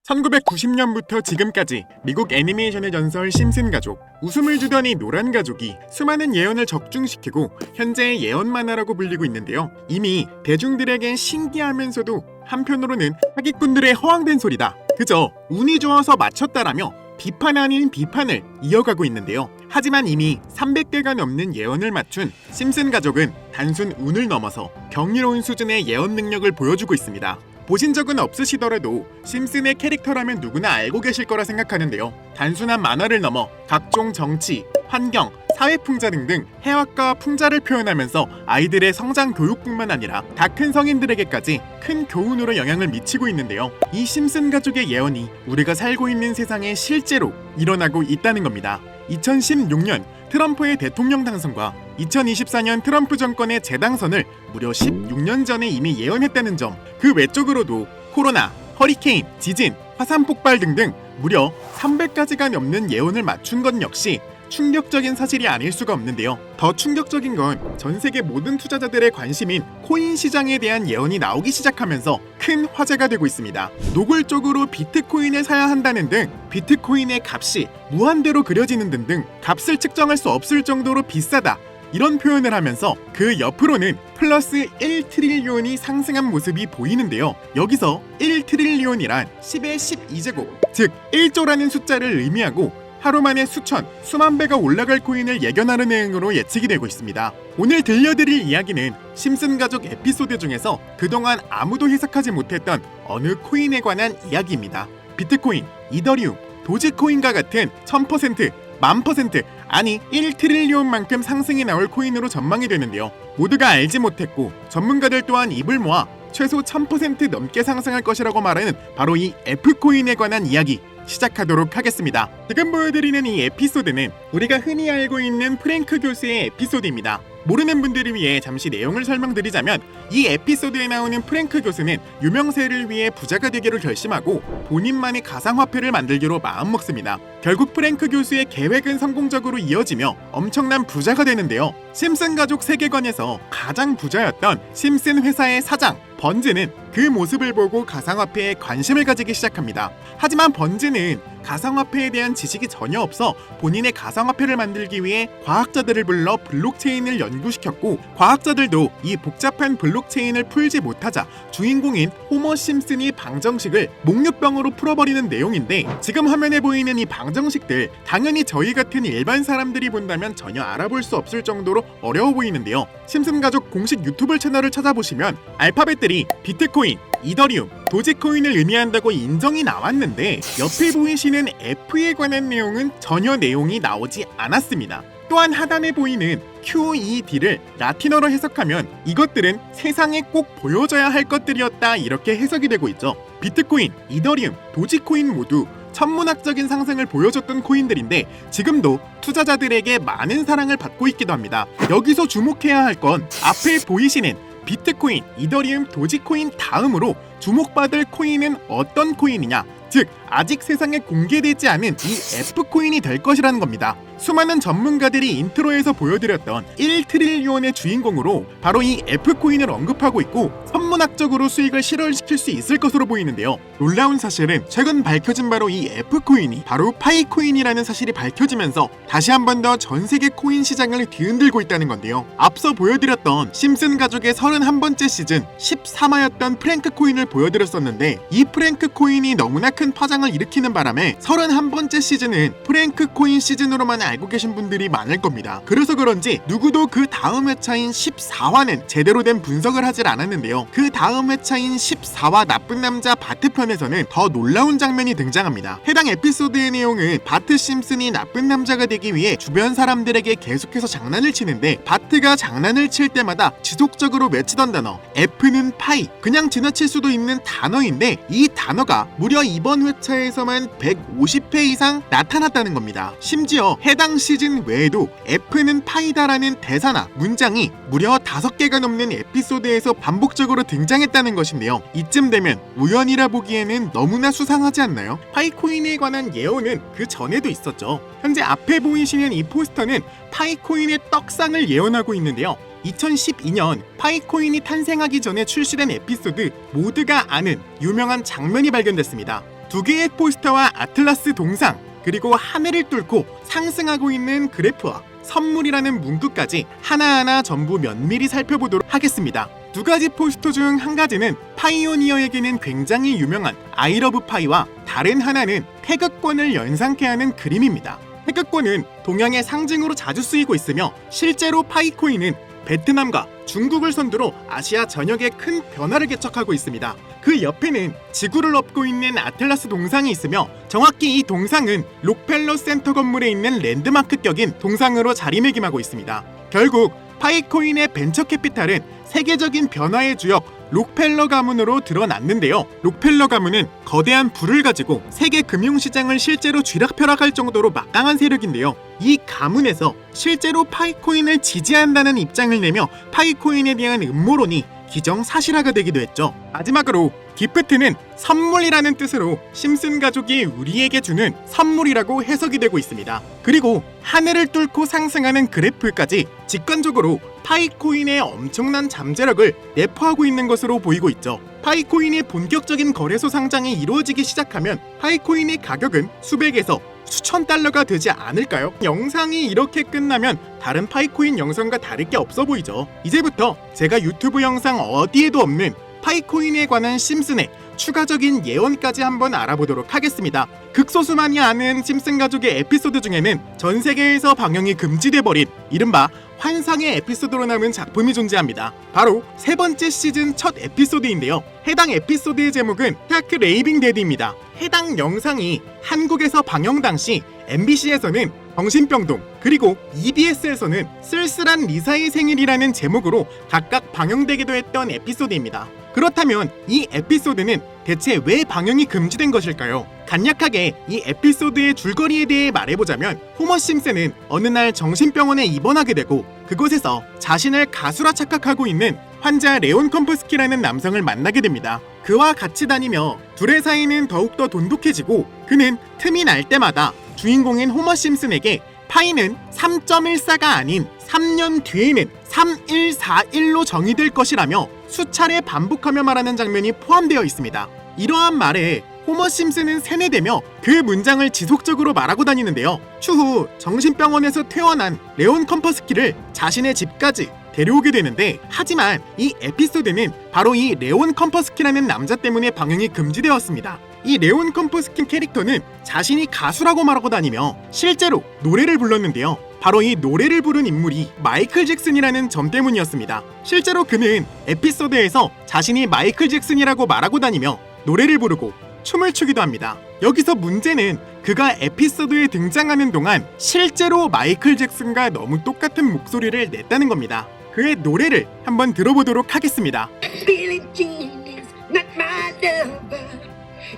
1990년부터 지금까지 미국 애니메이션의 전설 심슨 가족. 웃음을 주던 이 노란 가족이 수많은 예언을 적중시키고 현재의 예언 만화라고 불리고 있는데요. 이미 대중들에겐 신기하면서도 한편으로는 사기꾼들의 허황된 소리다, 그저 운이 좋아서 맞췄다라며 비판 아닌 비판을 이어가고 있는데요. 하지만 이미 300개가 넘는 예언을 맞춘 심슨 가족은 단순 운을 넘어서 경이로운 수준의 예언 능력을 보여주고 있습니다. 보신 적은 없으시더라도 심슨의 캐릭터라면 누구나 알고 계실 거라 생각하는데요. 단순한 만화를 넘어 각종 정치, 환경, 사회 풍자 등등 해학과 풍자를 표현하면서 아이들의 성장 교육뿐만 아니라 다 큰 성인들에게까지 큰 교훈으로 영향을 미치고 있는데요. 이 심슨 가족의 예언이 우리가 살고 있는 세상에 실제로 일어나고 있다는 겁니다. 2016년 트럼프의 대통령 당선과 2024년 트럼프 정권의 재당선을 무려 16년 전에 이미 예언했다는 점, 그 외적으로도 코로나, 허리케인, 지진, 화산 폭발 등등 무려 300가지가 넘는 예언을 맞춘 것 역시 충격적인 사실이 아닐 수가 없는데요. 더 충격적인 건 전 세계 모든 투자자들의 관심인 코인 시장에 대한 예언이 나오기 시작하면서 큰 화제가 되고 있습니다. 노골적으로 비트코인을 사야 한다는 등 비트코인의 값이 무한대로 그려지는 등등 값을 측정할 수 없을 정도로 비싸다, 이런 표현을 하면서 그 옆으로는 플러스 1트릴리온이 상승한 모습이 보이는데요. 여기서 1트릴리온이란 10의 12제곱, 즉 1조라는 숫자를 의미하고 하루 만에 수천, 수만 배가 올라갈 코인을 예견하는 내용으로 예측이 되고 있습니다. 오늘 들려드릴 이야기는 심슨 가족 에피소드 중에서 그동안 아무도 해석하지 못했던 어느 코인에 관한 이야기입니다. 비트코인, 이더리움, 도지코인과 같은 1000%, 10,000%, 아니 1트릴리온만큼 상승이 나올 코인으로 전망이 되는데요. 모두가 알지 못했고 전문가들 또한 입을 모아 최소 1000% 넘게 상승할 것이라고 말하는 바로 이 F코인에 관한 이야기 시작하도록 하겠습니다. 지금 보여드리는 이 에피소드는 우리가 흔히 알고 있는 프랭크 교수의 에피소드입니다. 모르는 분들을 위해 잠시 내용을 설명드리자면, 이 에피소드에 나오는 프랭크 교수는 유명세를 위해 부자가 되기로 결심하고 본인만의 가상화폐를 만들기로 마음먹습니다. 결국 프랭크 교수의 계획은 성공적으로 이어지며 엄청난 부자가 되는데요. 심슨 가족 세계관에서 가장 부자였던 심슨 회사의 사장 번즈는 그 모습을 보고 가상화폐에 관심을 가지기 시작합니다. 하지만 번즈는 가상화폐에 대한 지식이 전혀 없어 본인의 가상화폐를 만들기 위해 과학자들을 불러 블록체인을 연구시켰고, 과학자들도 이 복잡한 블록체인을 풀지 못하자 주인공인 호머 심슨이 방정식을 목류병으로 풀어버리는 내용인데, 지금 화면에 보이는 이 방정식들 당연히 저희 같은 일반 사람들이 본다면 전혀 알아볼 수 없을 정도로 어려워 보이는데요. 심슨 가족 공식 유튜브 채널을 찾아보시면 알파벳들이 비트코인, 이더리움, 도지코인을 의미한다고 인정이 나왔는데 옆에 보이시는 F에 관한 내용은 전혀 내용이 나오지 않았습니다. 또한 하단에 보이는 QED를 라틴어로 해석하면 이것들은 세상에 꼭 보여져야 할 것들이었다, 이렇게 해석이 되고 있죠. 비트코인, 이더리움, 도지코인 모두 천문학적인 상승을 보여줬던 코인들인데 지금도 투자자들에게 많은 사랑을 받고 있기도 합니다. 여기서 주목해야 할 건 앞에 보이시는 비트코인, 이더리움, 도지코인 다음으로 주목받을 코인은 어떤 코인이냐, 즉 아직 세상에 공개되지 않은 이 F코인이 될 것이라는 겁니다. 수많은 전문가들이 인트로에서 보여드렸던 1트릴리온의 주인공으로 바로 이 F코인을 언급하고 있고 천문학적으로 수익을 실현시킬 수 있을 것으로 보이는데요. 놀라운 사실은 최근 밝혀진 바로 이 F코인이 바로 파이코인이라는 사실이 밝혀지면서 다시 한 번 더 전세계 코인 시장을 뒤흔들고 있다는 건데요. 앞서 보여드렸던 심슨 가족의 31번째 시즌 13화였던 프랭크 코인을 보여드렸었는데, 이 프랭크 코인이 너무나 큰 파장을 일으키는 바람에 31번째 시즌은 프랭크 코인 시즌으로만 알고 계신 분들이 많을 겁니다. 그래서 그런지 누구도 그 다음 회차인 14화는 제대로 된 분석을 하질 않았는데요. 그 다음 회차인 14화 나쁜 남자 바트 편에서는 더 놀라운 장면이 등장합니다. 해당 에피소드의 내용은 바트 심슨이 나쁜 남자가 되기 위해 주변 사람들에게 계속해서 장난을 치는데, 바트가 장난을 칠 때마다 지속적으로 외치던 단어 F는 파이, 그냥 지나칠 수도 있는 단어인데 이 단어가 무려 이번 회차에서만 150회 이상 나타났다는 겁니다. 심지어 해당 시즌 외에도 F는 파이다라는 대사나 문장이 무려 5개가 넘는 에피소드에서 반복적으로 등장했다는 것인데요. 이쯤 되면 우연이라 보기에는 너무나 수상하지 않나요? 파이코인에 관한 예언은 그 전에도 있었죠. 현재 앞에 보이시는 이 포스터는 파이코인의 떡상을 예언하고 있는데요. 2012년 파이코인이 탄생하기 전에 출시된 에피소드 모두가 아는 유명한 장면이 발견됐습니다. 두 개의 포스터와 아틀라스 동상, 그리고 하늘을 뚫고 상승하고 있는 그래프와 선물이라는 문구까지 하나하나 전부 면밀히 살펴보도록 하겠습니다. 두 가지 포스터 중 한 가지는 파이오니어에게는 굉장히 유명한 아이러브 파이와 다른 하나는 태극권을 연상케 하는 그림입니다. 태극권은 동양의 상징으로 자주 쓰이고 있으며 실제로 파이코인은 베트남과 중국을 선두로 아시아 전역에 큰 변화를 개척하고 있습니다. 그 옆에는 지구를 엎고 있는 아틀라스 동상이 있으며 정확히 이 동상은 록펠러 센터 건물에 있는 랜드마크격인 동상으로 자리매김하고 있습니다. 결국 파이코인의 벤처 캐피탈은 세계적인 변화의 주역 록펠러 가문으로 드러났는데요. 록펠러 가문은 거대한 부를 가지고 세계 금융시장을 실제로 쥐락펴락할 정도로 막강한 세력인데요. 이 가문에서 실제로 파이코인을 지지한다는 입장을 내며 파이코인에 대한 음모론이 기정사실화가 되기도 했죠. 마지막으로 기프트는 선물이라는 뜻으로 심슨 가족이 우리에게 주는 선물이라고 해석이 되고 있습니다. 그리고 하늘을 뚫고 상승하는 그래프까지 직관적으로 파이코인의 엄청난 잠재력을 내포하고 있는 것으로 보이고 있죠. 파이코인의 본격적인 거래소 상장이 이루어지기 시작하면 파이코인의 가격은 수백에서 수천 달러가 되지 않을까요? 영상이 이렇게 끝나면 다른 파이코인 영상과 다를 게 없어 보이죠. 이제부터 제가 유튜브 영상 어디에도 없는 파이코인에 관한 심슨의 추가적인 예언까지 한번 알아보도록 하겠습니다. 극소수만이 아는 심슨 가족의 에피소드 중에는 전 세계에서 방영이 금지돼버린 이른바 환상의 에피소드로 남은 작품이 존재합니다. 바로 세 번째 시즌 첫 에피소드인데요. 해당 에피소드의 제목은 타크 레이빙 데디입니다. 해당 영상이 한국에서 방영 당시 MBC에서는 정신병동, 그리고 EBS에서는 쓸쓸한 리사의 생일이라는 제목으로 각각 방영되기도 했던 에피소드입니다. 그렇다면 이 에피소드는 대체 왜 방영이 금지된 것일까요? 간략하게 이 에피소드의 줄거리에 대해 말해보자면 호머 심슨은 어느 날 정신병원에 입원하게 되고 그곳에서 자신을 가수라 착각하고 있는 환자 레온 컴퍼스키라는 남성을 만나게 됩니다. 그와 같이 다니며 둘의 사이는 더욱더 돈독해지고 그는 틈이 날 때마다 주인공인 호머 심슨에게 파이는 3.14가 아닌 3년 뒤에는 3141로 정의될 것이라며 수차례 반복하며 말하는 장면이 포함되어 있습니다. 이러한 말에 호머 심슨은 세뇌되며 그 문장을 지속적으로 말하고 다니는데요. 추후 정신병원에서 퇴원한 레온 컴퍼스키를 자신의 집까지 데려오게 되는데, 하지만 이 에피소드는 바로 이 레온 컴퍼스키라는 남자 때문에 방영이 금지되었습니다. 이 레온 컴퍼스키 캐릭터는 자신이 가수라고 말하고 다니며 실제로 노래를 불렀는데요. 바로 이 노래를 부른 인물이 마이클 잭슨이라는 점 때문이었습니다. 실제로 그는 에피소드에서 자신이 마이클 잭슨이라고 말하고 다니며 노래를 부르고 춤을 추기도 합니다. 여기서 문제는 그가 에피소드에 등장하는 동안 실제로 마이클 잭슨과 너무 똑같은 목소리를 냈다는 겁니다. 그의 노래를 한번 들어보도록 하겠습니다. Billie Jean is not my lover.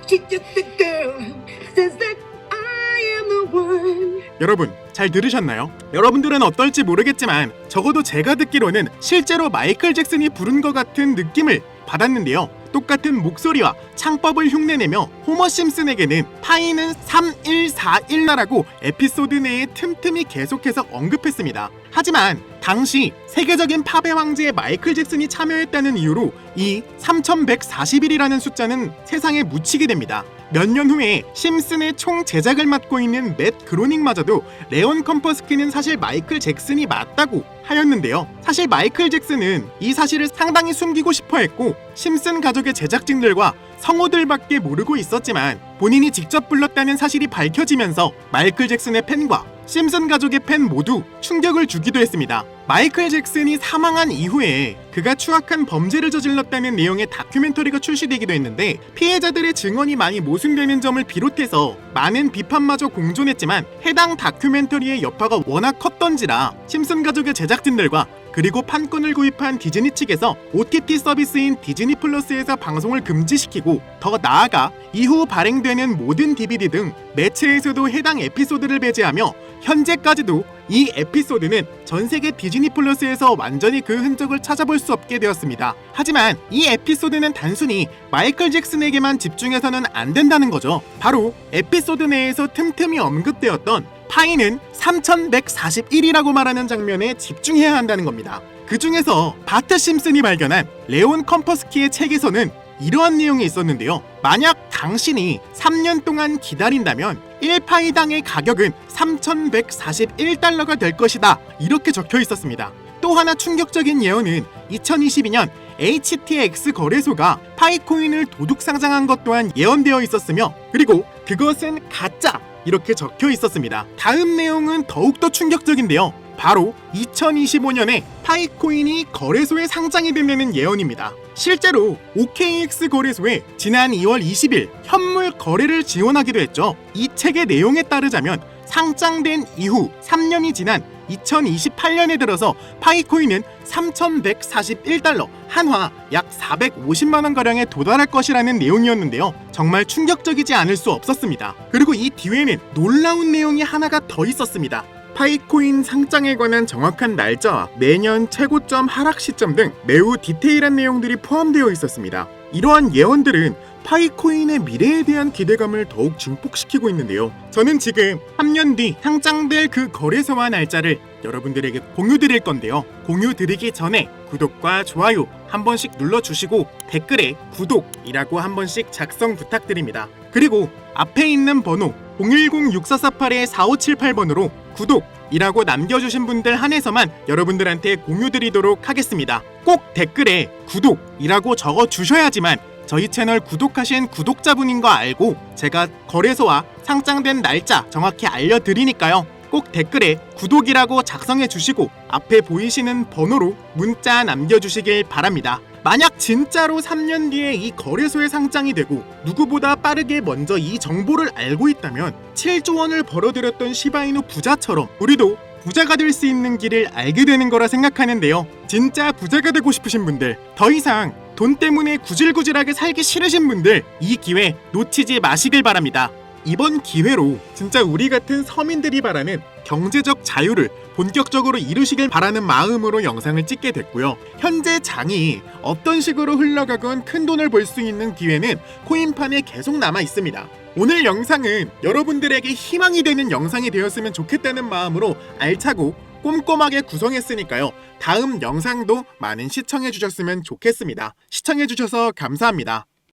She's just a girl who says that I am the one. 여러분 잘 들으셨나요? 여러분들은 어떨지 모르겠지만 적어도 제가 듣기로는 실제로 마이클 잭슨이 부른 것 같은 느낌을 받았는데요. 똑같은 목소리와 창법을 흉내내며 호머 심슨에게는 파이는 3141라고 에피소드 내에 틈틈이 계속해서 언급했습니다. 하지만 당시 세계적인 팝의 황제의 마이클 잭슨이 참여했다는 이유로 이 3141이라는 숫자는 세상에 묻히게 됩니다. 몇 년 후에 심슨의 총 제작을 맡고 있는 맷 그로닝마저도 레온 컴퍼스키는 사실 마이클 잭슨이 맞다고 하였는데요. 사실 마이클 잭슨은 이 사실을 상당히 숨기고 싶어 했고 심슨 가족의 제작진들과 성우들밖에 모르고 있었지만 본인이 직접 불렀다는 사실이 밝혀지면서 마이클 잭슨의 팬과 심슨 가족의 팬 모두 충격을 주기도 했습니다. 마이클 잭슨이 사망한 이후에 그가 추악한 범죄를 저질렀다는 내용의 다큐멘터리가 출시되기도 했는데 피해자들의 증언이 많이 모순되는 점을 비롯해서 많은 비판마저 공존했지만 해당 다큐멘터리의 여파가 워낙 컸던지라 심슨 가족의 제작진들과 그리고 판권을 구입한 디즈니 측에서 OTT 서비스인 디즈니 플러스에서 방송을 금지시키고 더 나아가 이후 발행되는 모든 DVD 등 매체에서도 해당 에피소드를 배제하며 현재까지도 이 에피소드는 전 세계 디즈니 플러스에서 완전히 그 흔적을 찾아볼 수 없게 되었습니다. 하지만 이 에피소드는 단순히 마이클 잭슨에게만 집중해서는 안 된다는 거죠. 바로 에피소드 내에서 틈틈이 언급되었던 파이는 3141이라고 말하는 장면에 집중해야 한다는 겁니다. 그 중에서 바트 심슨이 발견한 레온 컴퍼스키의 책에서는 이러한 내용이 있었는데요. 만약 당신이 3년 동안 기다린다면 1파이당의 가격은 3,141달러가 될 것이다. 이렇게 적혀 있었습니다. 또 하나 충격적인 예언은 2022년 HTX 거래소가 파이코인을 도둑 상장한 것 또한 예언되어 있었으며, 그리고 그것은 가짜 이렇게 적혀 있었습니다. 다음 내용은 더욱더 충격적인데요. 바로 2025년에 파이코인이 거래소에 상장이 된다는 예언입니다. 실제로 OKX 거래소에 지난 2월 20일 현물 거래를 지원하기도 했죠. 이 책의 내용에 따르자면 상장된 이후 3년이 지난 2028년에 들어서 파이코인은 3,141달러, 한화 약 450만원가량에 도달할 것이라는 내용이었는데요. 정말 충격적이지 않을 수 없었습니다. 그리고 이 뒤에는 놀라운 내용이 하나가 더 있었습니다. 파이코인 상장에 관한 정확한 날짜와 매년 최고점 하락 시점 등 매우 디테일한 내용들이 포함되어 있었습니다. 이러한 예언들은 파이코인의 미래에 대한 기대감을 더욱 증폭시키고 있는데요. 저는 지금 3년 뒤 상장될 그 거래소와 날짜를 여러분들에게 공유드릴 건데요. 공유드리기 전에 구독과 좋아요 한 번씩 눌러주시고 댓글에 구독이라고 한 번씩 작성 부탁드립니다. 그리고 앞에 있는 번호 010-6448-4578번으로 구독이라고 남겨주신 분들 한해서만 여러분들한테 공유드리도록 하겠습니다. 꼭 댓글에 구독이라고 적어주셔야지만 저희 채널 구독하신 구독자분인 거 알고 제가 거래소와 상장된 날짜 정확히 알려드리니까요. 꼭 댓글에 구독이라고 작성해 주시고 앞에 보이시는 번호로 문자 남겨주시길 바랍니다. 만약 진짜로 3년 뒤에 이 거래소에 상장이 되고 누구보다 빠르게 먼저 이 정보를 알고 있다면 7조 원을 벌어들였던 시바이누 부자처럼 우리도 부자가 될 수 있는 길을 알게 되는 거라 생각하는데요. 진짜 부자가 되고 싶으신 분들, 더 이상 돈 때문에 구질구질하게 살기 싫으신 분들, 이 기회 놓치지 마시길 바랍니다. 이번 기회로 진짜 우리 같은 서민들이 바라는 경제적 자유를 본격적으로 이루시길 바라는 마음으로 영상을 찍게 됐고요. 현재 장이 어떤 식으로 흘러가건 큰 돈을 벌 수 있는 기회는 코인판에 계속 남아 있습니다. 오늘 영상은 여러분들에게 희망이 되는 영상이 되었으면 좋겠다는 마음으로 알차고 꼼꼼하게 구성했으니까요. 다음 영상도 많은 시청해 주셨으면 좋겠습니다. 시청해 주셔서 감사합니다.